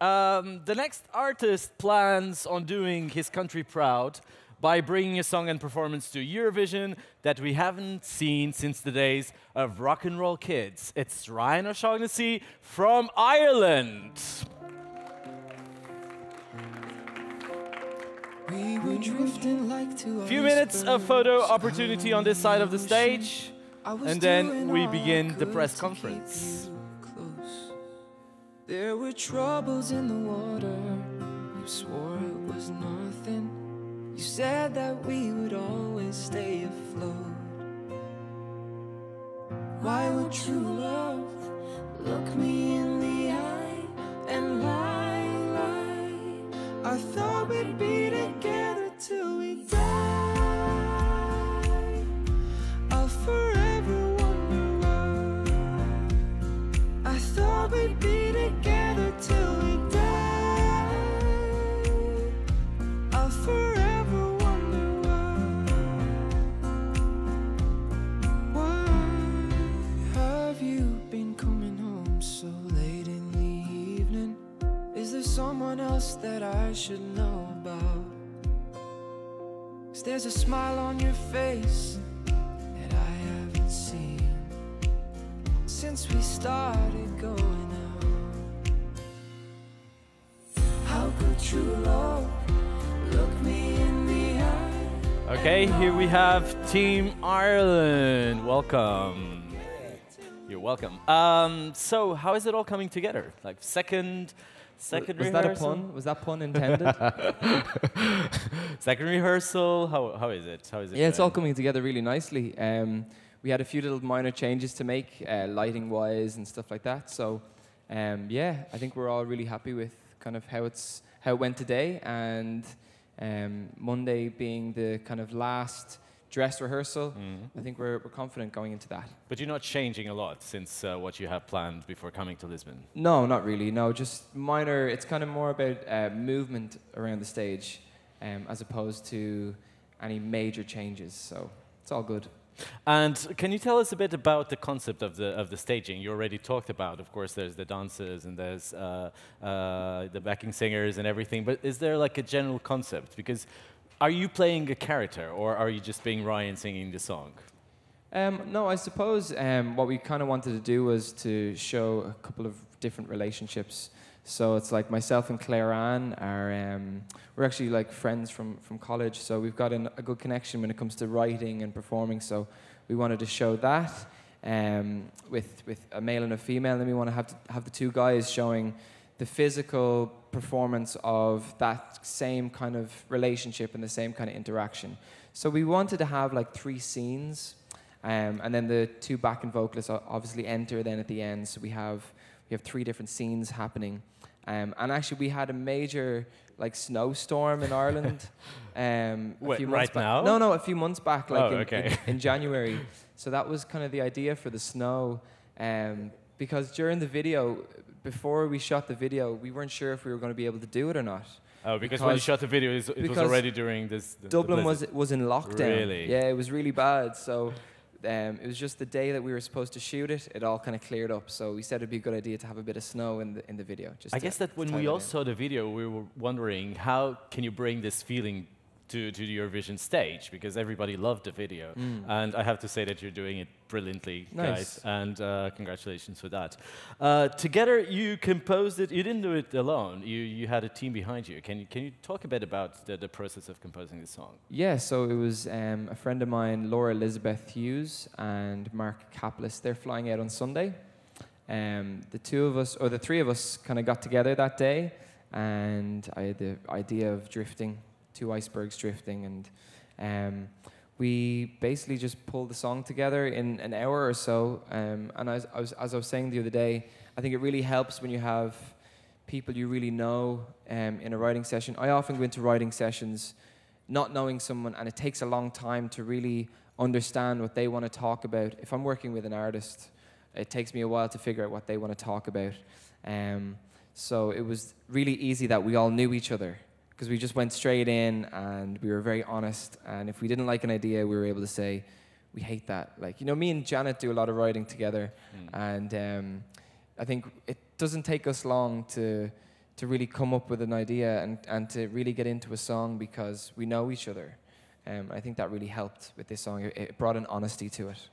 The next artist plans on doing his country proud by bringing a song and performance to Eurovision that we haven't seen since the days of rock and roll kids. It's Ryan O'Shaughnessy from Ireland. We were drifting like two Few minutes of photo opportunity on this side of the stage, and then we begin the press conference. There were troubles in the water. You swore it was nothing. You said that we would always stay afloat. Why would true love look me in the eye and lie? I thought we'd be together till we die. I'll forever wonder why. I thought we'd be together till we die. I'll forever wonder why. Why have you been coming home so late in the evening? Is there someone else that I should know about? 'Cause there's a smile on your face that I haven't seen since we started going out. How could true love look me in the eye? Okay, here we have Team Ireland. Welcome. You're welcome. So how is it all coming together? Like second rehearsal? Was that a pun? Was that pun intended? Second rehearsal. How is it? How is it? Yeah, it's all going? coming together really nicely. We had a few little minor changes to make, lighting-wise and stuff like that. So, yeah, I think we're all really happy with kind of how it went today, and Monday being the kind of last dress rehearsal. I think we're confident going into that. But you're not changing a lot since what you have planned before coming to Lisbon? No, not really. No, just minor. It's kind of more about movement around the stage as opposed to any major changes. So it's all good. And can you tell us a bit about the concept of the staging? You already talked about, of course, there's the dancers and there's the backing singers and everything. But is there like a general concept? Because are you playing a character, or are you just being Ryan singing the song? No, I suppose what we kind of wanted to do was to show a couple of different relationships. So it's like myself and Claire Ann are, we're actually like friends from college, so we've got a good connection when it comes to writing and performing, so we wanted to show that with a male and a female, and then we want to have the two guys showing the physical performance of that same kind of relationship and the same kind of interaction. So we wanted to have like 3 scenes, and then the 2 backing vocalists obviously enter then at the end. So we have 3 different scenes happening. And actually we had a major like snowstorm in Ireland a few months back. Now? No, a few months back, like in January. So that was kind of the idea for the snow, because during the video, before we shot the video, we weren't sure if we were going to be able to do it or not. Oh, because when you shot the video, it was already during this. Dublin was in lockdown. Really? Yeah, it was really bad. So it was just the day that we were supposed to shoot it. It all kind of cleared up. So we said it'd be a good idea to have a bit of snow in the video. I guess that when we all saw the video, we were wondering how can you bring this feeling to the Eurovision stage, because everybody loved the video, and I have to say that you're doing it brilliantly, guys, and congratulations for that. Together, you composed it. You didn't do it alone. You had a team behind you. Can you talk a bit about the process of composing the song? Yeah, so it was a friend of mine, Laura Elizabeth Hughes, and Mark Kaplis. They're flying out on Sunday. The 2 of us, or the 3 of us, kind of got together that day, and I had the idea of drifting. 2 icebergs drifting, and we basically just pulled the song together in an hour or so. And as I was saying the other day, I think it really helps when you have people you really know in a writing session. I often go into writing sessions not knowing someone, and it takes a long time to really understand what they want to talk about. If I'm working with an artist, it takes me a while to figure out what they want to talk about. So it was really easy that we all knew each other, because we just went straight in and we were very honest, and if we didn't like an idea, we were able to say, we hate that. Like, you know, me and Janet do a lot of writing together, and I think it doesn't take us long to to really come up with an idea and to really get into a song because we know each other. I think that really helped with this song. It brought an honesty to it.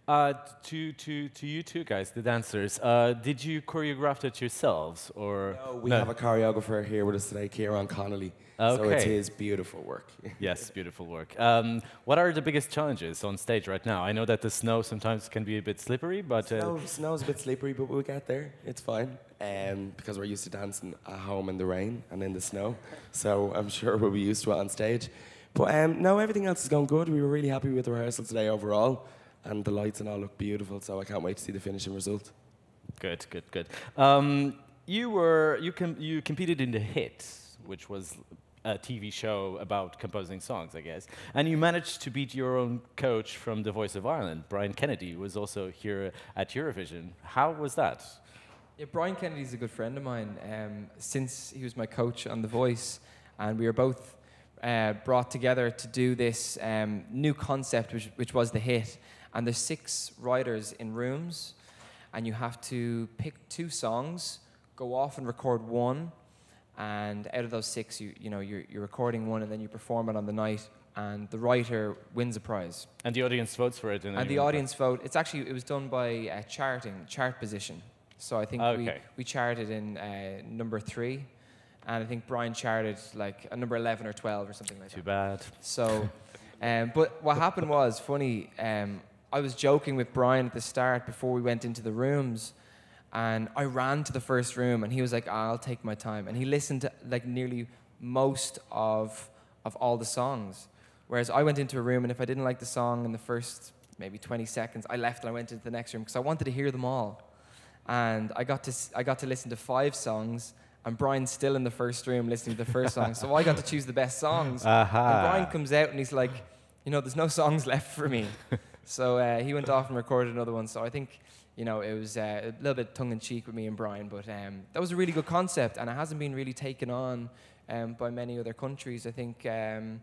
To you two guys, the dancers, did you choreograph it yourselves, or no? We have a choreographer here with us today, Kieran Connolly. Okay. So it's his beautiful work. Yes, beautiful work. What are the biggest challenges on stage right now? I know that the snow sometimes can be a bit slippery, but Snow's a bit slippery, but we'll get there. It's fine, because we're used to dancing at home in the rain and in the snow. So I'm sure we'll be used to it on stage. But no, everything else is going good. We were really happy with the rehearsal today overall. And the lights and all look beautiful, so I can't wait to see the finishing result. Good, good, good. You competed in The Hit, which was a TV show about composing songs, I guess. And you managed to beat your own coach from The Voice of Ireland, Brian Kennedy, who was also here at Eurovision. How was that? Yeah, Brian Kennedy's a good friend of mine. Since he was my coach on The Voice, and we were both brought together to do this new concept, which was The Hit. And there's 6 writers in rooms, and you have to pick 2 songs, go off and record one, and out of those 6, you're recording one, and then you perform it on the night, and the writer wins a prize. And the audience votes for it. And the audience vote. It was done by chart position. So I think we charted in number 3, and I think Brian charted like a number 11 or 12 or something like that. Too bad. So, but what happened was funny. I was joking with Brian at the start before we went into the rooms, and I ran to the first room, and he was like, I'll take my time. And he listened to like nearly most of all the songs. Whereas I went into a room, and if I didn't like the song in the first maybe 20 seconds, I left and I went into the next room because I wanted to hear them all. And I got to listen to 5 songs, and Brian's still in the first room listening to the first song. So I got to choose the best songs. And Brian comes out, and he's like, there's no songs left for me. So he went off and recorded another one. So I think, it was a little bit tongue-in-cheek with me and Brian, but that was a really good concept, and it hasn't been really taken on by many other countries. I think, I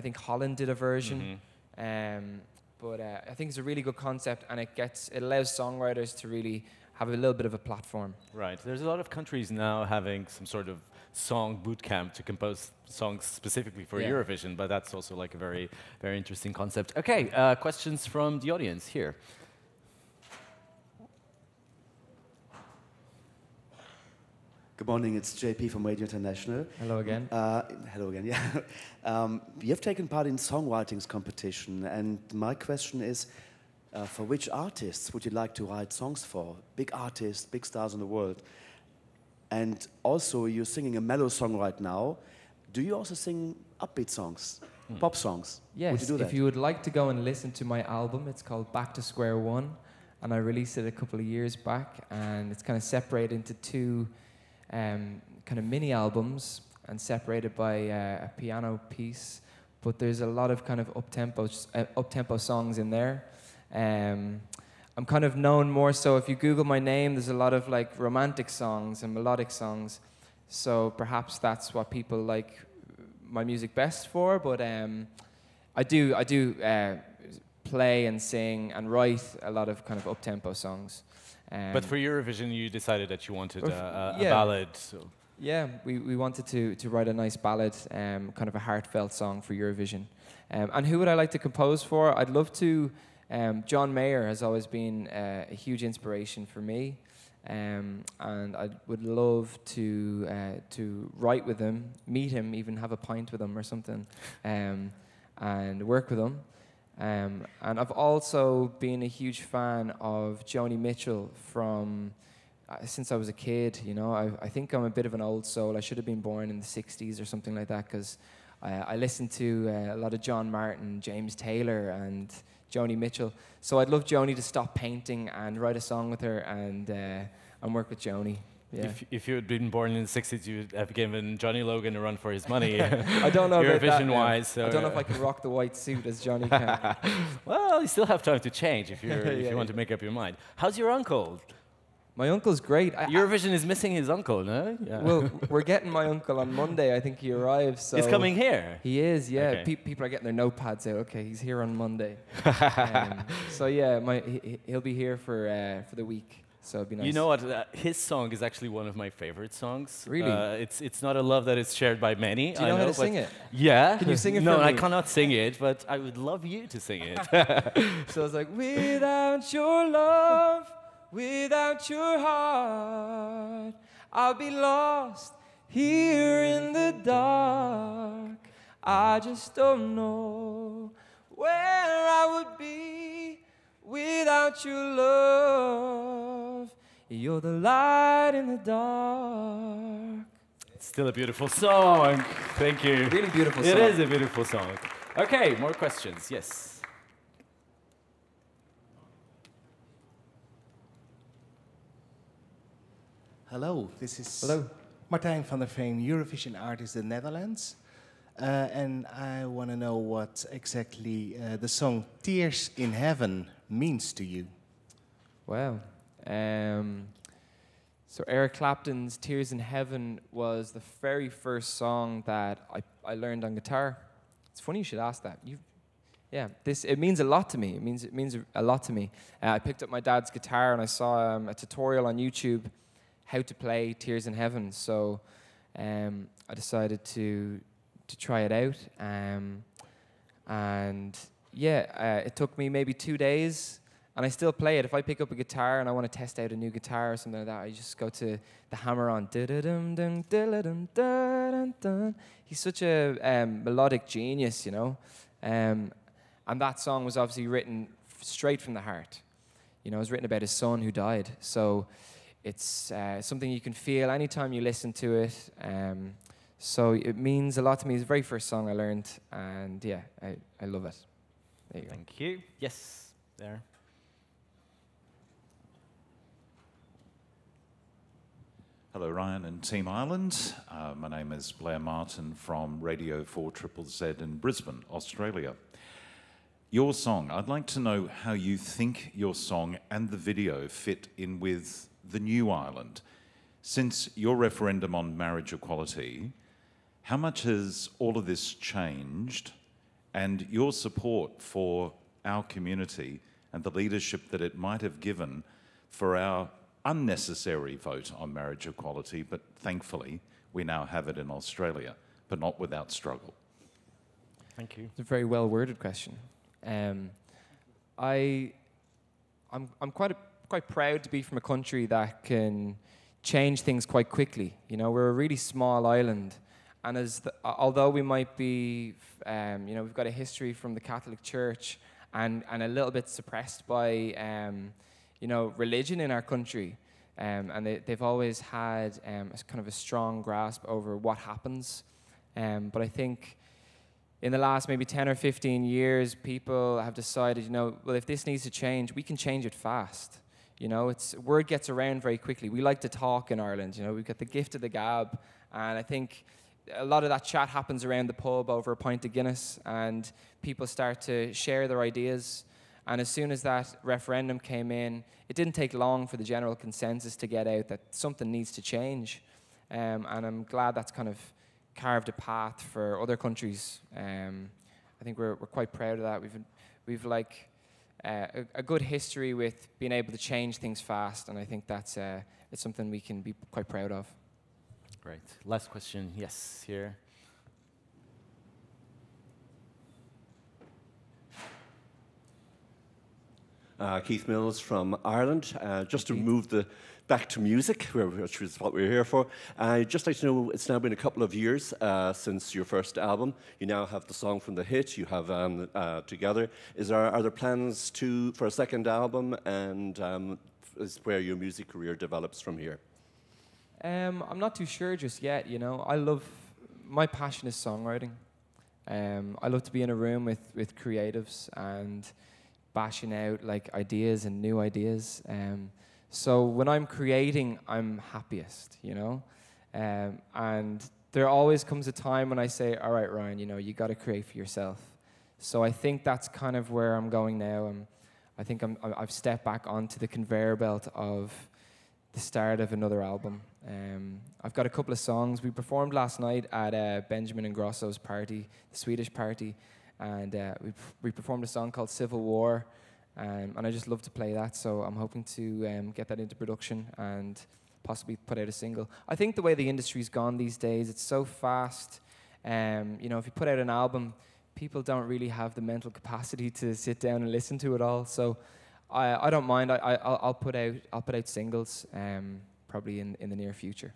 think Holland did a version, but I think it's a really good concept, and it allows songwriters to really have a little bit of a platform. Right. There's a lot of countries now having some sort of song boot camp to compose songs specifically for Eurovision, but that's also like a very, very interesting concept. Okay, questions from the audience here. Good morning, it's JP from Radio International. Hello again. Hello again, yeah. You have taken part in songwriting competition, and my question is, for which artists would you like to write songs for? Big artists, big stars in the world. And also, you're singing a mellow song right now. Do you also sing upbeat songs, pop songs? Yes, would you do that? If you would like to go and listen to my album, it's called Back to Square One, and I released it a couple of years back, and it's kind of separated into 2 kind of mini albums and separated by a piano piece, but there's a lot of kind of up-tempo songs in there. I'm kind of known more so, if you Google my name, there's a lot of like romantic songs and melodic songs. So perhaps that's what people like my music best for. But I do play and sing and write a lot of kind of up-tempo songs. But for Eurovision, you decided that you wanted a ballad. So. Yeah, we wanted to write a nice ballad, kind of a heartfelt song for Eurovision. And who would I like to compose for? I'd love to. John Mayer has always been a huge inspiration for me, and I would love to write with him, meet him, even have a pint with him or something, and work with him. And I've also been a huge fan of Joni Mitchell from since I was a kid. I think I'm a bit of an old soul. I should have been born in the 60s or something like that, because I listened to a lot of John Martin, James Taylor, and Joni Mitchell. So I'd love Joni to stop painting and write a song with her and work with Joni. Yeah. If you had been born in the 60s, you'd have given Johnny Logan a run for his money. I don't know Eurovision-wise. So I don't know if I can rock the white suit as Johnny can. Well, you still have time to change if you want to make up your mind. How's your uncle? My uncle's great. Eurovision is missing his uncle, no? Yeah. Well, we're getting my uncle on Monday. I think he arrives. So he's coming here? He is, yeah. Okay. People are getting their notepads out. Okay, he's here on Monday. So yeah, he'll be here for the week. So it'd be nice. You know what? His song is actually one of my favorite songs. Really? It's not a love that is shared by many. Do you know how to sing it? Yeah. Can you sing it No, for me? I cannot sing it, but I would love you to sing it. So it's like, without your love, without your heart, I'll be lost here in the dark. I just don't know where I would be without your love. You're the light in the dark. It's still a beautiful song. Thank you. Really beautiful song. It is a beautiful song. Okay, more questions. Yes. Hello, this is Hello. Martijn van der Veen, Eurovision artist in the Netherlands. And I want to know what exactly the song Tears in Heaven means to you. Wow. So Eric Clapton's Tears in Heaven was the very first song that I learned on guitar. It's funny you should ask that. It means a lot to me. It means a lot to me. I picked up my dad's guitar and I saw a tutorial on YouTube how to play Tears in Heaven. So I decided to try it out. It took me maybe 2 days. And I still play it. If I pick up a guitar and I want to test out a new guitar or something like that, I just go to the hammer on. He's such a melodic genius, you know. And that song was obviously written straight from the heart. You know, it was written about his son who died. So it's something you can feel anytime you listen to it. So it means a lot to me. It's the very first song I learned. And yeah, I love it. There you go. Thank you. Yes, there. Hello, Ryan and Team Ireland. My name is Blair Martin from Radio 4ZZZ in Brisbane, Australia. Your song, I'd like to know how you think your song and the video fit in with the new Ireland. Since your referendum on marriage equality, how much has all of this changed, and your support for our community and the leadership that it might have given for our unnecessary vote on marriage equality, but thankfully we now have it in Australia, but not without struggle? Thank you. It's a very well-worded question. I'm quite proud to be from a country that can change things quite quickly. You know, we're a really small island, and although we might be, we've got a history from the Catholic Church and a little bit suppressed by religion in our country, and they've always had a kind of a strong grasp over what happens. But I think in the last maybe 10 or 15 years, people have decided, well, if this needs to change, we can change it fast. You know, word gets around very quickly. We like to talk in Ireland. You know, we've got the gift of the gab, and I think a lot of that chat happens around the pub over a pint of Guinness, and people start to share their ideas. And as soon as that referendum came in, it didn't take long for the general consensus to get out that something needs to change. And I'm glad that's kind of carved a path for other countries. I think we're quite proud of that. We've like a good history with being able to change things fast, and I think that's it's something we can be quite proud of. Great. Last question. Yes, here. Keith Mills from Ireland. Just to move back to music, which is what we're here for. I'd just like to know, it's now been a couple of years since your first album. You now have the song from the hit, you have Together. Are there plans for a second album, and is where your music career develops from here? I'm not too sure just yet, my passion is songwriting. I love to be in a room with creatives and bashing out like ideas and new ideas. So when I'm creating, I'm happiest, and there always comes a time when I say, all right, Ryan, you got to create for yourself. So I think that's kind of where I'm going now. I think I've stepped back onto the conveyor belt of the start of another album. I've got a couple of songs. We performed last night at Benjamin Ingrosso's party, the Swedish party, and we performed a song called Civil War, And I just love to play that, so I'm hoping to get that into production and possibly put out a single. I think the way the industry's gone these days, it's so fast. You know, if you put out an album, people don't really have the mental capacity to sit down and listen to it all. So I don't mind. I'll put out singles probably in the near future.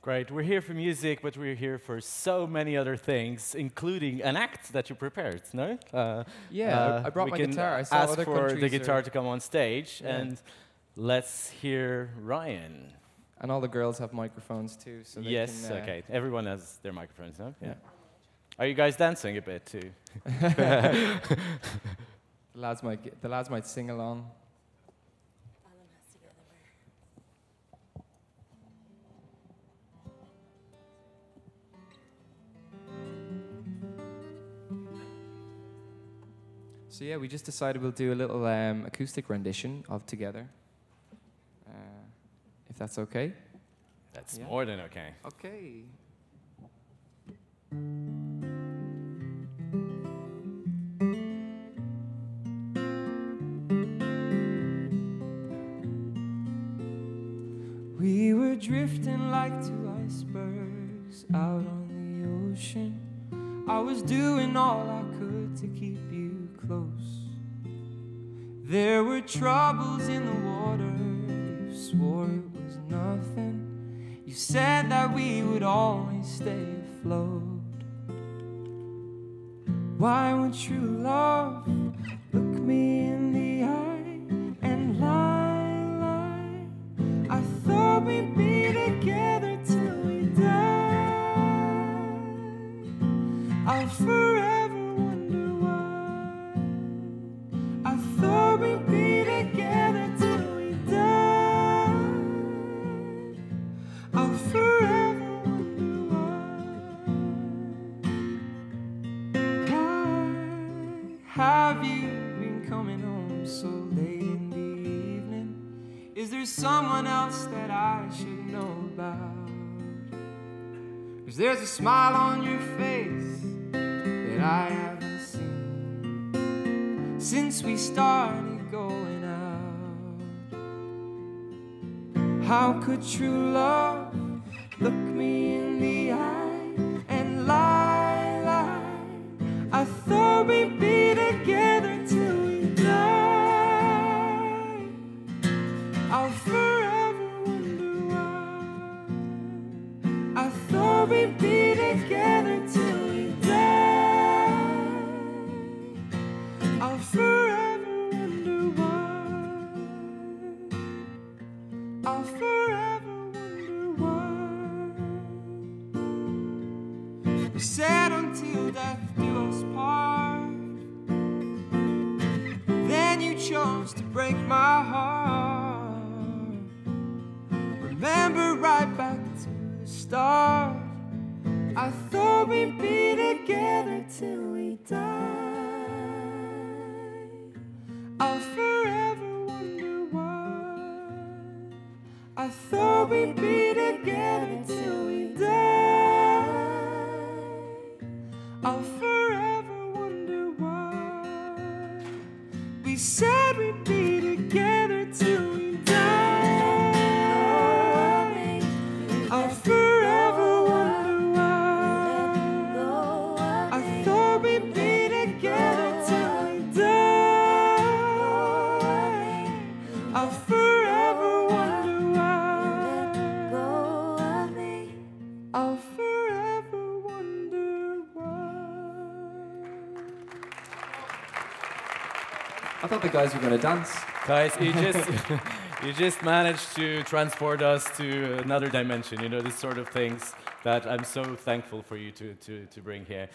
Great. We're here for music, but we're here for so many other things, including an act that you prepared, no? I brought my guitar. I saw ask other for the countries guitar to come on stage, and let's hear Ryan. And all the girls have microphones too, so they can, okay. Everyone has their microphones, no? Yeah. Are you guys dancing a bit too? the lads might sing along. So yeah, we just decided we'll do a little acoustic rendition of Together, if that's okay. That's more than okay. Okay. We were drifting like two icebergs out on the ocean. I was doing all I could to keep you close. There were troubles in the water. You swore it was nothing. You said that we would always stay afloat. Why would true love look me in the eye and lie, lie? I thought we'd be together till we die. I'll forever wonder why. I thought we'd be together till we die. I'll forever wonder why. Have you been coming home so late in the evening? Is there someone else that I should know about? 'Cause there's a smile on your face that I haven't seen since we started going out. How could true love look me in the eye and lie, lie? I thought we'd be together till we die. I'll forever wonder why. I thought we'd be together till we die. I'll forever wonder why. I'll forever wonder why. We said until death do us part. Then you chose to break my heart. Remember right back to the start. I thought we'd be together till we die. I'll forever wonder why. I thought we'd be together till we die. I'll forever wonder why. We said we'd be together till we die. I'll forever wonder why. I thought we'd be together till we die. I'll forever wonder why. I'll forever wonder why. I thought the guys were going to dance. Guys, you just managed to transport us to another dimension, you know, this sort of things that I'm so thankful for you to bring here.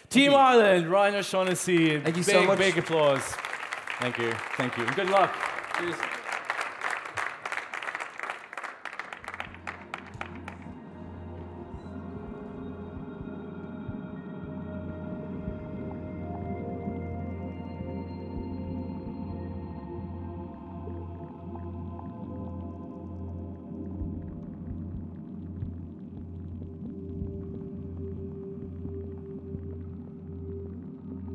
Team Ireland, Ryan O'Shaughnessy, Thank you so much. Big applause. Thank you. Good luck. Cheers.